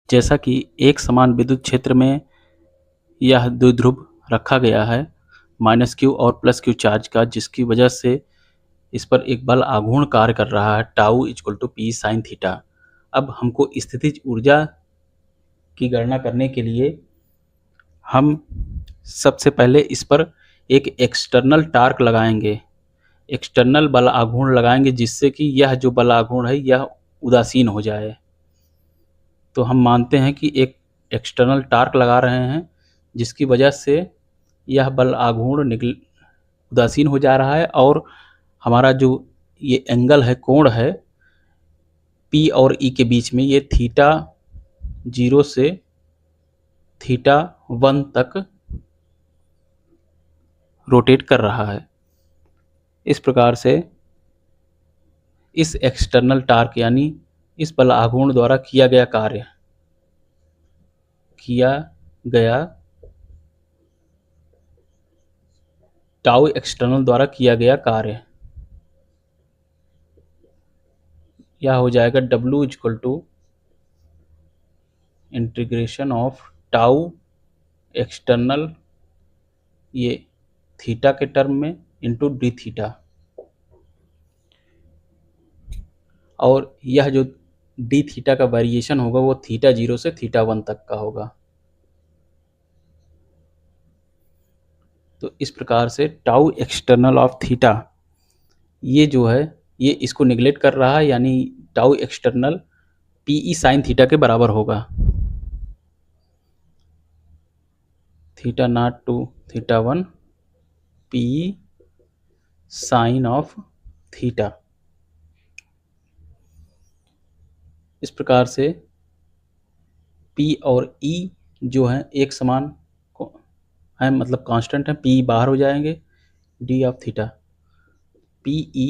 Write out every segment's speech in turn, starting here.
जैसा कि एक समान विद्युत क्षेत्र में यह द्विध्रुव रखा गया है -q और +q चार्ज का, जिसकी वजह से इस पर एक बल आघूर्ण कार्य कर रहा है tau equal to P sine theta. अब हमको स्थितिज ऊर्जा की गणना करने के लिए हम सबसे पहले इस पर एक एक्सटर्नल टार्क लगाएंगे, एक्सटर्नल बल आघूर्ण लगाएंगे, जिससे कि यह जो बल आघूर्ण है यह उदासीन हो जाए। तो हम मानते हैं कि एक एक्सटर्नल टार्क लगा रहे हैं, जिसकी वजह से यह बल आघूर्ण उदासीन हो जा रहा है और हमारा जो ये एंगल है, कोण है P और E के बीच में, ये थीटा 0 से थीटा 1 तक रोटेट कर रहा है। इस प्रकार से इस एक्सटर्नल टार्क यानी इस बल आघूर्ण द्वारा किया गया टाउ एक्सटर्नल द्वारा किया गया कार्य यह हो जाएगा W equal to integration of tau external, ये थीटा के टर्म में, इंटू डी थीटा। और यह जो डी थीटा का वेरिएशन होगा वो थीटा 0 से थीटा 1 तक का होगा। तो इस प्रकार से टाउ एक्सटर्नल ऑफ थीटा, ये जो है ये इसको निगलेक्ट कर रहा है, यानी tau external P E sine theta के बराबर होगा, theta nought to theta 1 P E sine of theta. इस प्रकार से P और E जो है एक समान है, मतलब कांस्टेंट है, P बाहर हो जाएंगे, D of theta PE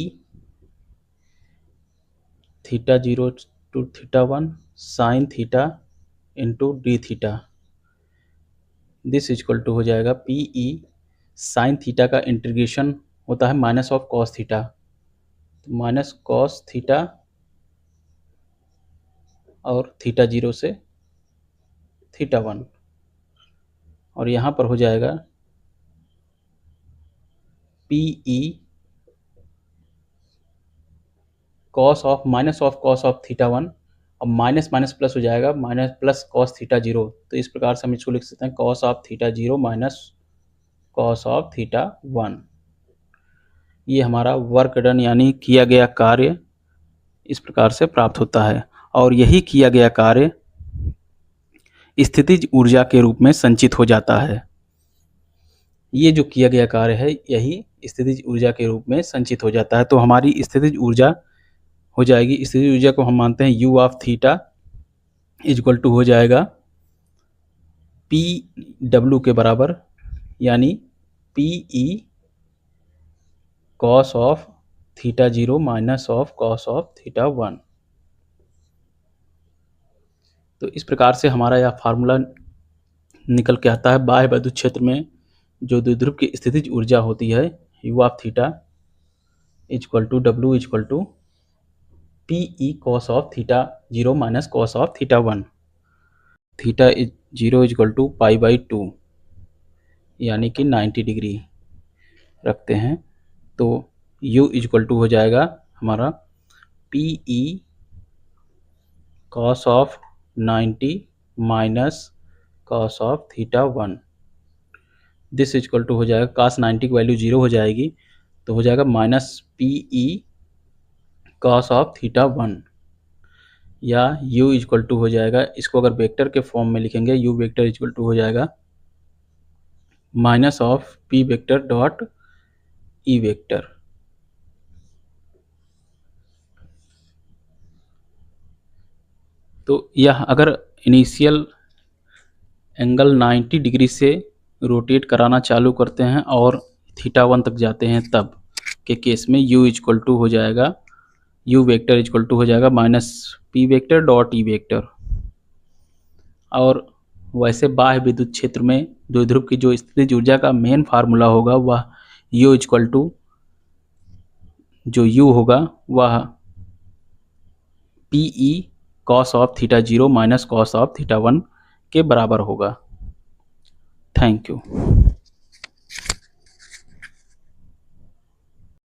theta 0 to theta 1 sine theta into D theta. This equal to हो जाएगा PE साइन थीटा का इंटीग्रेशन होता है माइनस ऑफ कॉस थीटा, तो माइनस कॉस थीटा और थीटा 0 से थीटा 1, और यहाँ पर हो जाएगा PE cos of minus of cos of theta 1, और माइनस माइनस प्लस हो जाएगा, माइनस प्लस कॉस थीटा 0। तो इस प्रकार से हम इसको लिख सकते हैं cos of theta 0 minus cos of theta 1। ये हमारा वर्क डन यानी किया गया कार्य इस प्रकार से प्राप्त होता है, और यही किया गया कार्य स्थितिज ऊर्जा के रूप में संचित हो जाता है। ये जो किया गया कार्य है यही स्थितिज ऊर्जा के रूप में संचित हो जाता है। तो हमारी स्थितिज ऊर्जा हो जाएगी, स्थितिज ऊर्जा को हम मानते हैं u of theta equal to हो जाएगा PW के बराबर, यानी PE cos of theta 0 minus of cos of theta 1। तो इस प्रकार से हमारा यह फार्मूला निकल के आता है। बाह्य विद्युत क्षेत्र में जो द्विध्रुव की स्थितिज ऊर्जा होती है u of theta equal to W equal to PE cos of theta 0 minus cos of theta 1, theta 0 equal to π/2 यानी कि 90 डिग्री रखते हैं। तो u इक्वल टू हो जाएगा हमारा PE cos of 90 minus cos of theta 1। This equal to हो जाएगा cos 90 की वैल्यू 0 हो जाएगी, तो हो जाएगा minus PE cos of theta 1, या u इक्वल टू हो जाएगा, इसको अगर वेक्टर के फॉर्म में लिखेंगे u वेक्टर इक्वल टू हो जाएगा minus of p vector dot e vector. तो यह अगर इनिशियल एंगल 90 डिग्री से रोटेट कराना चालू करते हैं और थीटा 1 तक जाते हैं, तब के केस में u इक्वल टू हो जाएगा, u वेक्टर इक्वल टू हो जाएगा minus p vector dot e vector. और वैसे बाह्य विद्युत क्षेत्र में द्विध्रुव की जो स्थितिज ऊर्जा का मेन फार्मूला होगा वह u इक्वल टू, जो u होगा वह PE cos of theta 0 minus cos of theta 1 के बराबर होगा। Thank you.